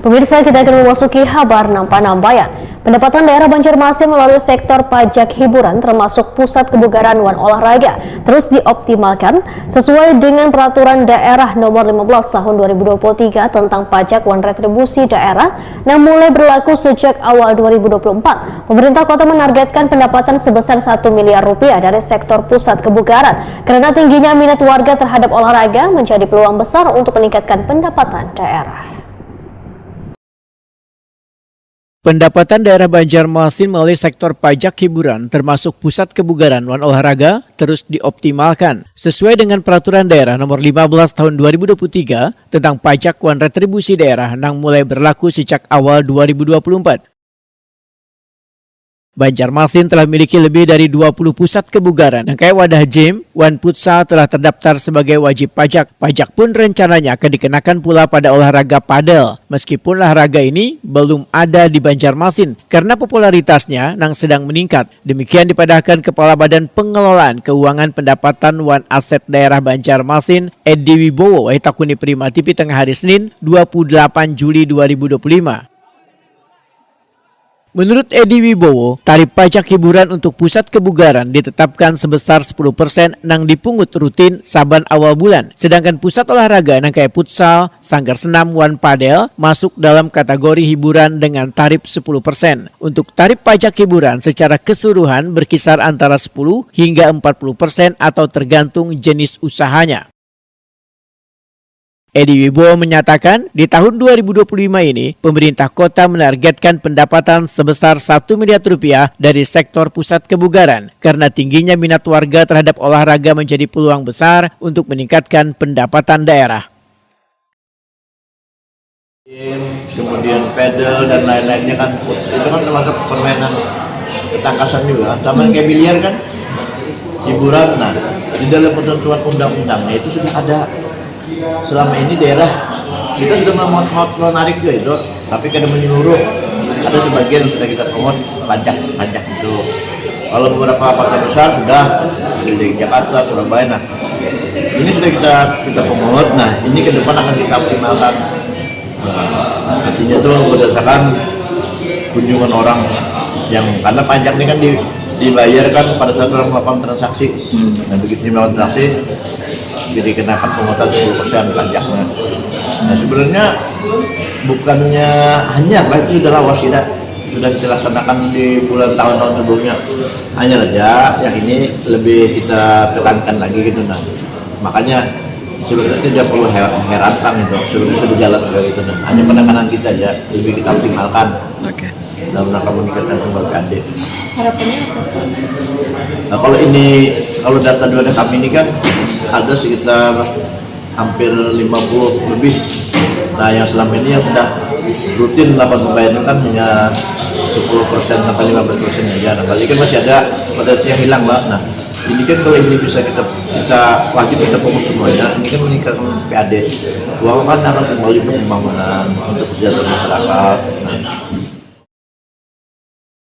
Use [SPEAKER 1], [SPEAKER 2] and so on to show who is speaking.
[SPEAKER 1] Pemirsa, kita akan memasuki kabar Nampan-Nambayan. Pendapatan daerah Banjarmasin melalui sektor pajak hiburan termasuk pusat kebugaran dan olahraga terus dioptimalkan sesuai dengan peraturan daerah nomor 15 tahun 2023 tentang pajak dan retribusi daerah yang mulai berlaku sejak awal 2024. Pemerintah kota menargetkan pendapatan sebesar 1 miliar rupiah dari sektor pusat kebugaran karena tingginya minat warga terhadap olahraga menjadi peluang besar untuk meningkatkan pendapatan daerah.
[SPEAKER 2] Pendapatan daerah Banjarmasin melalui sektor pajak hiburan termasuk pusat kebugaran dan olahraga terus dioptimalkan sesuai dengan peraturan daerah nomor 15 tahun 2023 tentang pajak dan retribusi daerah yang mulai berlaku sejak awal 2024. Banjarmasin telah memiliki lebih dari 20 pusat kebugaran yang kayak wadah gym, Wan Futsal telah terdaftar sebagai wajib pajak. Pajak pun rencananya akan dikenakan pula pada olahraga padel. Meskipun olahraga ini belum ada di Banjarmasin karena popularitasnya yang sedang meningkat. Demikian dipadahkan Kepala Badan Pengelolaan Keuangan Pendapatan Wan Aset Daerah Banjarmasin, Edi Wibowo, Wahtakuni Prima TV tengah hari Senin 28 Juli 2025. Menurut Edi Wibowo, tarif pajak hiburan untuk pusat kebugaran ditetapkan sebesar 10% yang dipungut rutin saban awal bulan. Sedangkan pusat olahraga yang kayak futsal, sanggar senam, wan padel masuk dalam kategori hiburan dengan tarif 10%. Untuk tarif pajak hiburan secara keseluruhan berkisar antara 10 hingga 40% atau tergantung jenis usahanya. Edi Wibowo menyatakan di tahun 2025 ini pemerintah kota menargetkan pendapatan sebesar 1 miliar rupiah dari sektor pusat kebugaran karena tingginya minat warga terhadap olahraga menjadi peluang besar untuk meningkatkan pendapatan daerah.
[SPEAKER 3] Kemudian pedal dan lain-lainnya kan itu kan termasuk permainan ketangkasan juga sama kayak biliar kan hiburan. Nah di dalam ketentuan undang-undangnya itu sudah ada. Selama ini daerah kita sudah menarik juga itu, tapi kadang menyeluruh. Ada sebagian yang sudah kita promot pajak itu. Kalau beberapa kota besar sudah di Jakarta, Surabaya, nah ini sudah kita promot. Nah ini ke depan akan kita optimalkan. Artinya itu berdasarkan kunjungan orang yang karena pajak ini kan dibayarkan pada saat orang melakukan transaksi. Dan begitu melakukan transaksi jadi kenakan pemotongan 10% pajaknya. Nah sebenarnya bukannya hanya itu adalah wasilah sudah kita laksanakan di bulan tahun-tahun sebelumnya. Hanya saja yang ini lebih kita tekankan lagi gitu. Nah makanya sebenarnya tidak perlu herankan itu sebenarnya sudah jalan dari itu. Nah, hanya penekanan kita aja lebih kita optimalkan. Oke. Dalam rangka meningkatkan sumber PAD.
[SPEAKER 4] Harapannya apa?
[SPEAKER 3] Nah kalau data dari kami ini kan ada sekitar hampir 50 lebih. Nah yang selama ini yang sudah rutin melakukan pembayaran kan hanya 10% sampai 15% aja. Nah kali kan masih ada potensi yang hilang Mbak. Nah ini kan kalau ini bisa kita wajib kita fokus semuanya, ini kan meningkatkan PAD. Uang kan akan kembali untuk pembangunan, untuk kesejahteraan masyarakat. Nah,